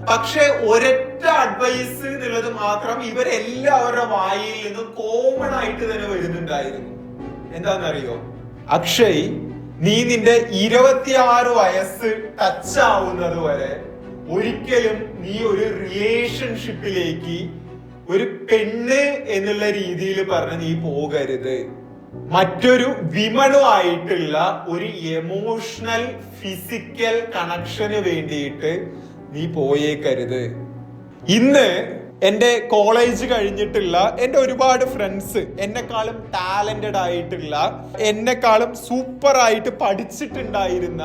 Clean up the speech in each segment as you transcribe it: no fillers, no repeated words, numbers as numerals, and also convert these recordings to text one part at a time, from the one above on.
പക്ഷെ ഒരൊറ്റ അഡ്വൈസ് എന്നുള്ളത് മാത്രം ഇവരെല്ലാവരുടെ വായിൽ നിന്നും കോമൺ ആയിട്ട് തന്നെ വരുന്നുണ്ടായിരുന്നു. എന്താണെന്നറിയോ? അക്ഷയ്, നീ നിന്റെ 26 വയസ്സ് ടച്ച് ആവുന്നത് വരെ ഒരിക്കലും നീ ഒരു റിലേഷൻഷിപ്പിലേക്ക് ഒരു പെണ്ണ് എന്നുള്ള രീതിയിൽ പറഞ്ഞ് നീ പോകരുത്. മറ്റൊരു വിമണുമായിട്ടുള്ള ഒരു എമോഷണൽ ഫിസിക്കൽ കണക്ഷന് വേണ്ടിയിട്ട് നീ പോയേക്കരുത്. ഇന്ന് എൻ്റെ കോളേജ് കഴിഞ്ഞിട്ടുള്ള എൻ്റെ ഒരുപാട് ഫ്രണ്ട്സ്, എന്നെക്കാളും ടാലന്റഡ് ആയിട്ടുള്ള, എന്നെക്കാളും സൂപ്പർ ആയിട്ട് പഠിച്ചിട്ടുണ്ടായിരുന്ന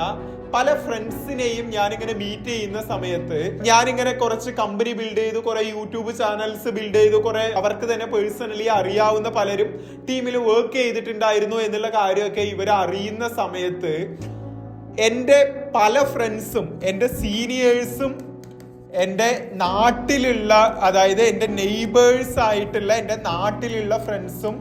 പല ഫ്രണ്ട്സിനെയും ഞാനിങ്ങനെ മീറ്റ് ചെയ്യുന്ന സമയത്ത് ഞാനിങ്ങനെ കുറച്ച് കമ്പനി ബിൽഡ് ചെയ്തു, കുറെ യൂട്യൂബ് ചാനൽസ് ബിൽഡ് ചെയ്തു, കുറെ അവർക്ക് തന്നെ പേഴ്സണലി അറിയാവുന്ന പലരും ടീമിൽ വർക്ക് ചെയ്തിട്ടുണ്ടായിരുന്നു എന്നുള്ള കാര്യമൊക്കെ ഇവർ അറിയുന്ന സമയത്ത് എൻ്റെ പല ഫ്രണ്ട്സും, എൻ്റെ സീനിയേഴ്സും, എൻ്റെ നാട്ടിലുള്ള, അതായത് എൻ്റെ നെയ്ബേഴ്സ് ആയിട്ടുള്ള എൻ്റെ നാട്ടിലുള്ള ഫ്രണ്ട്സും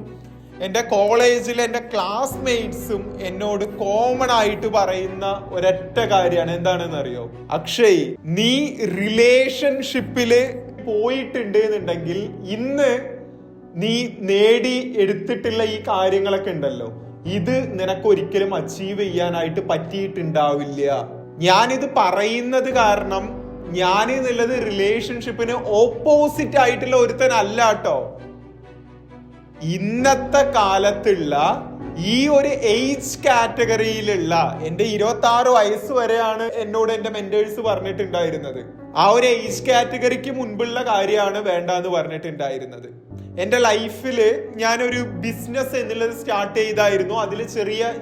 എൻ്റെ കോളേജിലെ എൻ്റെ ക്ലാസ്മേറ്റ്സും എന്നോട് കോമൺ ആയിട്ട് പറയുന്ന ഒരൊറ്റ കാര്യമാണ്. എന്താണെന്ന് അറിയോ? അക്ഷയ്, നീ റിലേഷൻഷിപ്പില് പോയിട്ടുണ്ട് എന്നുണ്ടെങ്കിൽ ഇന്ന് നീ നേടി എടുത്തിട്ടുള്ള ഈ കാര്യങ്ങളൊക്കെ ഉണ്ടല്ലോ, ഇത് നിനക്കൊരിക്കലും അച്ചീവ് ചെയ്യാനായിട്ട് പറ്റിയിട്ടുണ്ടാവില്ല. ഞാനിത് പറയുന്നത് കാരണം ഞാൻ എന്നുള്ളത് റിലേഷൻഷിപ്പിന് ഓപ്പോസിറ്റ് ആയിട്ടുള്ള ഒരുത്തനല്ല കേട്ടോ. ഇന്നത്തെ കാലത്തുള്ള ഈ ഒരു ഏജ് കാറ്റഗറിയിലുള്ള എൻ്റെ 26 വയസ്സ് വരെയാണ് എന്നോട് എൻ്റെ മെന്റേഴ്സ് പറഞ്ഞിട്ടുണ്ടായിരുന്നത്. ആ ഒരു ഏജ് കാറ്റഗറിക്ക് മുൻപുള്ള കാര്യമാണ് വേണ്ടെന്ന് പറഞ്ഞിട്ടുണ്ടായിരുന്നത്. എൻ്റെ ലൈഫില് ഞാനൊരു ബിസിനസ് എന്നുള്ളത് സ്റ്റാർട്ട് ചെയ്തായിരുന്നു. അതിൽ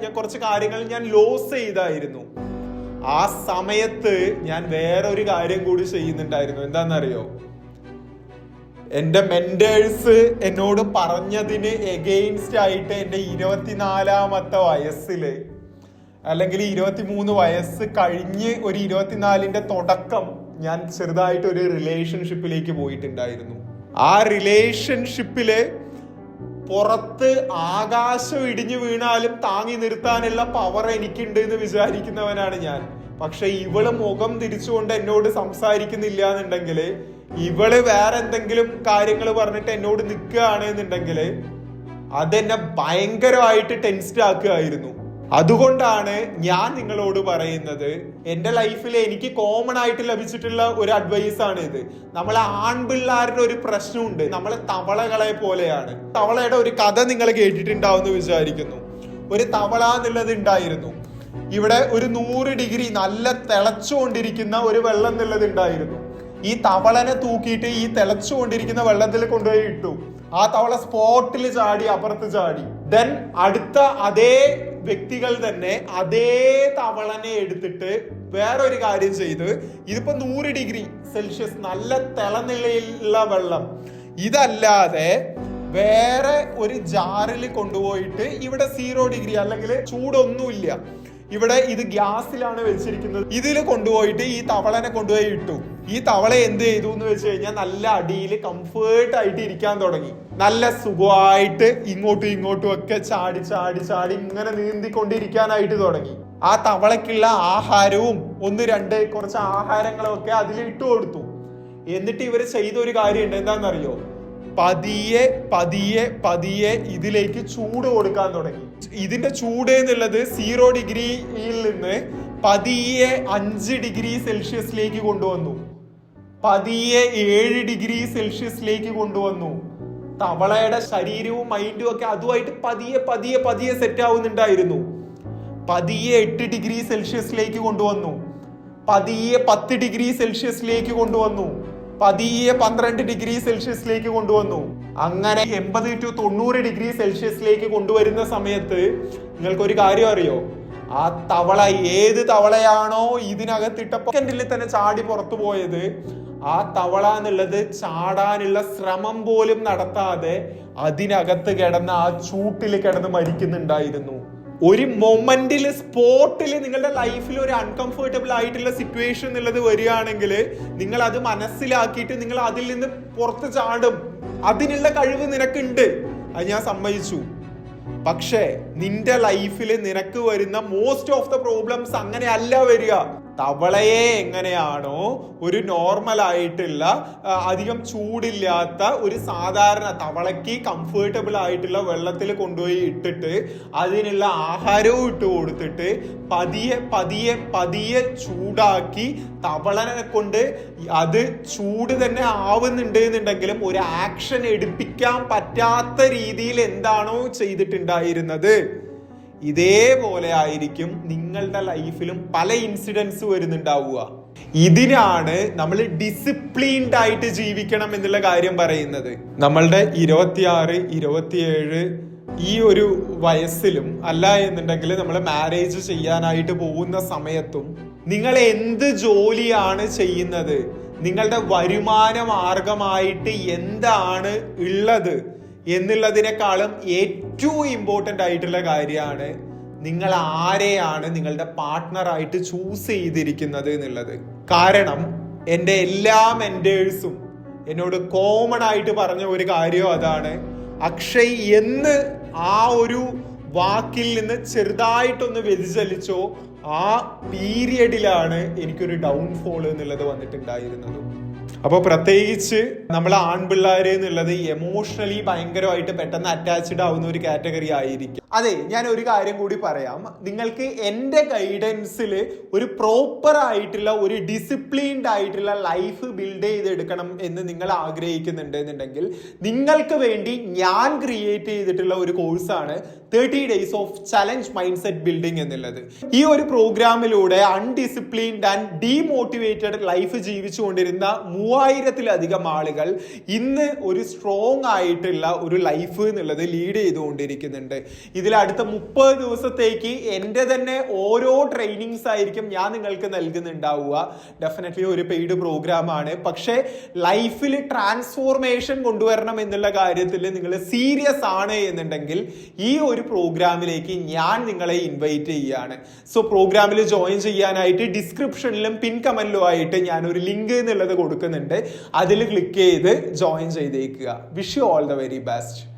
ഞാൻ കുറച്ച് കാര്യങ്ങൾ ഞാൻ ലോസ് ചെയ്തായിരുന്നു. ആ സമയത്ത് ഞാൻ വേറൊരു കാര്യം കൂടി ചെയ്യുന്നുണ്ടായിരുന്നു. എന്താണെന്നറിയോ? എൻ്റെ മെന്റേഴ്സ് എന്നോട് പറഞ്ഞതിന് എഗെയിൻസ്റ്റ് ആയിട്ട് എൻ്റെ 24-ാമത്തെ വയസ്സില്, അല്ലെങ്കിൽ 23 വയസ്സ് കഴിഞ്ഞ് ഒരു 24-ന്റെ തുടക്കം ഞാൻ ചെറുതായിട്ട് ഒരു റിലേഷൻഷിപ്പിലേക്ക് പോയിട്ടുണ്ടായിരുന്നു. ആ റിലേഷൻഷിപ്പില് പുറത്ത് ആകാശം ഇടിഞ്ഞു വീണാലും താങ്ങി നിർത്താനുള്ള പവർ എനിക്കുണ്ട് എന്ന് വിചാരിക്കുന്നവനാണ് ഞാൻ. പക്ഷെ ഇവള് മുഖം തിരിച്ചുകൊണ്ട് എന്നോട് സംസാരിക്കുന്നില്ല എന്നുണ്ടെങ്കിൽ, ഇവള് വേറെ എന്തെങ്കിലും കാര്യങ്ങൾ പറഞ്ഞിട്ട് എന്നോട് നിൽക്കുകയാണ് എന്നുണ്ടെങ്കിൽ അതെന്നെ ഭയങ്കരമായിട്ട് ടെൻസ്ഡ് ആക്കുകയായിരുന്നു. അതുകൊണ്ടാണ് ഞാൻ നിങ്ങളോട് പറയുന്നത്, എൻ്റെ ലൈഫിൽ എനിക്ക് കോമൺ ആയിട്ട് ലഭിച്ചിട്ടുള്ള ഒരു അഡ്വൈസ് ആണ് ഇത്. നമ്മളെ ആൺപിള്ളാരുടെ ഒരു പ്രശ്നമുണ്ട്, നമ്മളെ തവളകളെ പോലെയാണ്. തവളയുടെ ഒരു കഥ നിങ്ങൾ കേട്ടിട്ടുണ്ടാവും എന്ന് വിചാരിക്കുന്നു. ഒരു തവള എന്നുള്ളത് ഉണ്ടായിരുന്നു. ഇവിടെ ഒരു 100 ഡിഗ്രി നല്ല തിളച്ചുകൊണ്ടിരിക്കുന്ന ഒരു വെള്ളം എന്നുള്ളത് ഉണ്ടായിരുന്നു. ഈ തവളനെ തൂക്കിയിട്ട് ഈ തിളച്ചുകൊണ്ടിരിക്കുന്ന വെള്ളത്തിൽ കൊണ്ടുപോയി ഇട്ടു. ആ തവള സ്പോട്ടിൽ ചാടി, അപ്പുറത്ത് ചാടി. ദെൻ അടുത്ത അതേ വ്യക്തികൾ തന്നെ അതേ തവളനെ എടുത്തിട്ട് വേറൊരു കാര്യം ചെയ്ത്, ഇതിപ്പോ 100 ഡിഗ്രി സെൽഷ്യസ് നല്ല തിളനിലയിലുള്ള വെള്ളം, ഇതല്ലാതെ വേറെ ഒരു ജാറിൽ കൊണ്ടുപോയിട്ട് ഇവിടെ 0 ഡിഗ്രി അല്ലെങ്കിൽ ചൂടൊന്നുമില്ല, ഇവിടെ ഇത് ഗ്യാസിലാണ് വെച്ചിരിക്കുന്നത്, ഇതിൽ കൊണ്ടുപോയിട്ട് ഈ തവളനെ കൊണ്ടുപോയി ഇട്ടു. ഈ തവള എന്ത് ചെയ്തു എന്ന് വെച്ച് കഴിഞ്ഞാൽ നല്ല അടിയിൽ കംഫേർട്ട് ആയിട്ട് ഇരിക്കാൻ തുടങ്ങി. നല്ല സുഖമായിട്ട് ഇങ്ങോട്ടും ഇങ്ങോട്ടും ഒക്കെ ചാടി ചാടി ചാടി ഇങ്ങനെ നീന്തിക്കൊണ്ടിരിക്കാനായിട്ട് തുടങ്ങി. ആ തവളക്കുള്ള ആഹാരവും 1-2 കുറച്ച് ആഹാരങ്ങളും ഒക്കെ അതിൽ ഇട്ടു കൊടുത്തു. എന്നിട്ട് ഇവര് ചെയ്തൊരു കാര്യമുണ്ട്. എന്താണെന്നറിയോ? പതിയെ പതിയെ പതിയെ ഇതിലേക്ക് ചൂട് കൊടുക്കാൻ തുടങ്ങി. ഇതിന്റെ ചൂട് എന്നുള്ളത് 0 ഡിഗ്രിയിൽ നിന്ന് പതിയെ 5 ഡിഗ്രി സെൽഷ്യസിലേക്ക് കൊണ്ടുവന്നു, പതിയെ 7 ഡിഗ്രി സെൽഷ്യസിലേക്ക് കൊണ്ടുവന്നു. തവളയുടെ ശരീരവും മൈൻഡും ഒക്കെ അതുമായിട്ട് പതിയെ പതിയെ പതിയെ സെറ്റ് ആവുന്നുണ്ടായിരുന്നു. പതിയെ 8 ഡിഗ്രി സെൽഷ്യസിലേക്ക് കൊണ്ടുവന്നു, പതിയെ 10 ഡിഗ്രി സെൽഷ്യസിലേക്ക് കൊണ്ടുവന്നു, പതിയെ 12 ഡിഗ്രി സെൽഷ്യസിലേക്ക് കൊണ്ടുവന്നു. അങ്ങനെ 80 to 90 ഡിഗ്രി സെൽഷ്യസിലേക്ക് കൊണ്ടുവരുന്ന സമയത്ത് നിങ്ങൾക്കൊരു കാര്യം അറിയോ? ആ തവള ഏത് തവളയാണോ ഇതിനകത്തിട്ടപ്പോൾ സെക്കൻഡിൽ തന്നെ ചാടി പുറത്തു പോയത്, ആ തവള എന്നുള്ളത് ചാടാനുള്ള ശ്രമം പോലും നടത്താതെ അതിനകത്ത് കിടന്ന് ആ ചൂട്ടിൽ കിടന്ന് മരിക്കുന്നുണ്ടായിരുന്നു. ഒരു മൊമെന്റിൽ സ്പോട്ടിൽ നിങ്ങളുടെ ലൈഫിൽ ഒരു അൺകംഫർട്ടബിൾ ആയിട്ടുള്ള സിറ്റുവേഷൻ എന്നുള്ളത് വരികയാണെങ്കിൽ നിങ്ങൾ അത് മനസ്സിലാക്കിയിട്ട് നിങ്ങൾ അതിൽ നിന്ന് പുറത്ത് ചാടും. അതിനുള്ള കഴിവ് നിനക്കുണ്ട്, അത് ഞാൻ സമ്മതിച്ചു. പക്ഷേ നിന്റെ ലൈഫിൽ നിനക്ക് വരുന്ന മോസ്റ്റ് ഓഫ് ദ പ്രോബ്ലംസ് അങ്ങനെയല്ല വരിക. തവളയെ എങ്ങനെയാണോ ഒരു നോർമൽ ആയിട്ടുള്ള അധികം ചൂടില്ലാത്ത ഒരു സാധാരണ തവളയ്ക്ക് കംഫർട്ടബിൾ ആയിട്ടുള്ള വെള്ളത്തിൽ കൊണ്ടുപോയി ഇട്ടിട്ട് അതിനുള്ള ആഹാരവും ഇട്ട് കൊടുത്തിട്ട് പതിയെ പതിയെ പതിയെ ചൂടാക്കി തവളനെ കൊണ്ട് അത് ചൂട് തന്നെ ആവുന്നുണ്ട് എന്നുണ്ടെങ്കിലും ഒരു ആക്ഷൻ എടുപ്പിക്കാൻ പറ്റാത്ത രീതിയിൽ എന്താണോ ചെയ്തിട്ടുണ്ടായിരുന്നത്, ഇതേപോലെ ആയിരിക്കും നിങ്ങളുടെ ലൈഫിലും പല ഇൻസിഡൻസ് വരുന്നുണ്ടാവുക. ഇതിനാണ് നമ്മൾ ഡിസിപ്ലിൻഡ് ആയിട്ട് ജീവിക്കണം എന്നുള്ള കാര്യം പറയുന്നത്. നമ്മളുടെ 26, 27 ഈ ഒരു വയസ്സിലും അല്ല എന്നുണ്ടെങ്കിൽ നമ്മൾ മാരേജ് ചെയ്യാനായിട്ട് പോകുന്ന സമയത്തും നിങ്ങൾ എന്ത് ജോലിയാണ് ചെയ്യുന്നത്, നിങ്ങളുടെ വരുമാന മാർഗമായിട്ട് എന്താണ് ഉള്ളത് എന്നുള്ളതിനേക്കാളും ഏറ്റവും ഇമ്പോർട്ടൻ്റ് ആയിട്ടുള്ള കാര്യമാണ് നിങ്ങൾ ആരെയാണ് നിങ്ങളുടെ പാർട്ട്ണറായിട്ട് ചൂസ് ചെയ്തിരിക്കുന്നത് എന്നുള്ളത്. കാരണം എൻ്റെ എല്ലാ മെന്റേഴ്സും എന്നോട് കോമൺ ആയിട്ട് പറഞ്ഞ ഒരു കാര്യം അതാണ്, അക്ഷയ് എന്ന് ആ ഒരു വാക്കിൽ നിന്ന് ചെറുതായിട്ടൊന്ന് വ്യതിചലിച്ചോ ആ പീരിയഡിലാണ് എനിക്കൊരു ഡൗൺഫോൾ എന്നുള്ളത് വന്നിട്ടുണ്ടായിരുന്നത്. അപ്പോൾ പ്രത്യേകിച്ച് നമ്മൾ ആൺപിള്ളേര് എന്നുള്ളത് എമോഷണലി ഭയങ്കരമായിട്ട് പെട്ടെന്ന് അറ്റാച്ച്ഡ് ആവുന്ന ഒരു കാറ്റഗറി ആയിരിക്കും. അതെ, ഞാൻ ഒരു കാര്യം കൂടി പറയാം. നിങ്ങൾക്ക് എൻ്റെ ഗൈഡൻസിൽ ഒരു പ്രോപ്പർ ആയിട്ടുള്ള ഒരു ഡിസിപ്ലിൻഡ് ആയിട്ടുള്ള ലൈഫ് ബിൽഡ് ചെയ്തെടുക്കണം എന്ന് നിങ്ങൾ ആഗ്രഹിക്കുന്നുണ്ട് എന്നുണ്ടെങ്കിൽ നിങ്ങൾക്ക് വേണ്ടി ഞാൻ ക്രിയേറ്റ് ചെയ്തിട്ടുള്ള ഒരു കോഴ്സാണ് 30 Days of Challenge Mindset Building എന്നുള്ളത്. ഈ ഒരു പ്രോഗ്രാമിലൂടെ അൺഡിസിപ്ലിൻഡ് ആൻഡ് ഡീമോട്ടിവേറ്റഡ് ലൈഫ് ജീവിച്ചുകൊണ്ടിരുന്ന 3000-ലധികം ആളുകൾ ഇന്ന് ഒരു സ്ട്രോങ് ആയിട്ടുള്ള ഒരു ലൈഫ് എന്നുള്ളത് ലീഡ് ചെയ്തുകൊണ്ടിരിക്കുന്നുണ്ട്. ഇതിൽ അടുത്ത 30 ദിവസത്തേക്ക് എൻ്റെ തന്നെ ഓരോ ട്രെയിനിങ്സ് ആയിരിക്കും ഞാൻ നിങ്ങൾക്ക് നൽകുന്നുണ്ടാവുക. ഡെഫിനറ്റ്ലി ഒരു പെയ്ഡ് പ്രോഗ്രാമാണ്. പക്ഷേ ലൈഫിൽ ട്രാൻസ്ഫോർമേഷൻ കൊണ്ടുവരണം എന്നുള്ള കാര്യത്തിൽ നിങ്ങൾ സീരിയസ് ആണ് എന്നുണ്ടെങ്കിൽ ഈ ഒരു പ്രോഗ്രാമിലേക്ക് ഞാൻ നിങ്ങളെ ഇൻവൈറ്റ് ചെയ്യാണ്. സോ പ്രോഗ്രാമിൽ ജോയിൻ ചെയ്യാനായിട്ട് ഡിസ്ക്രിപ്ഷനിലും പിൻ കമന്റിലും ആയിട്ട് ഞാൻ ഒരു ലിങ്ക് എന്നുള്ളത് കൊടുക്കുന്നുണ്ട്. അതിൽ ക്ലിക്ക് ചെയ്ത് ജോയിൻ ചെയ്തേക്കുക. Wish you all the very best.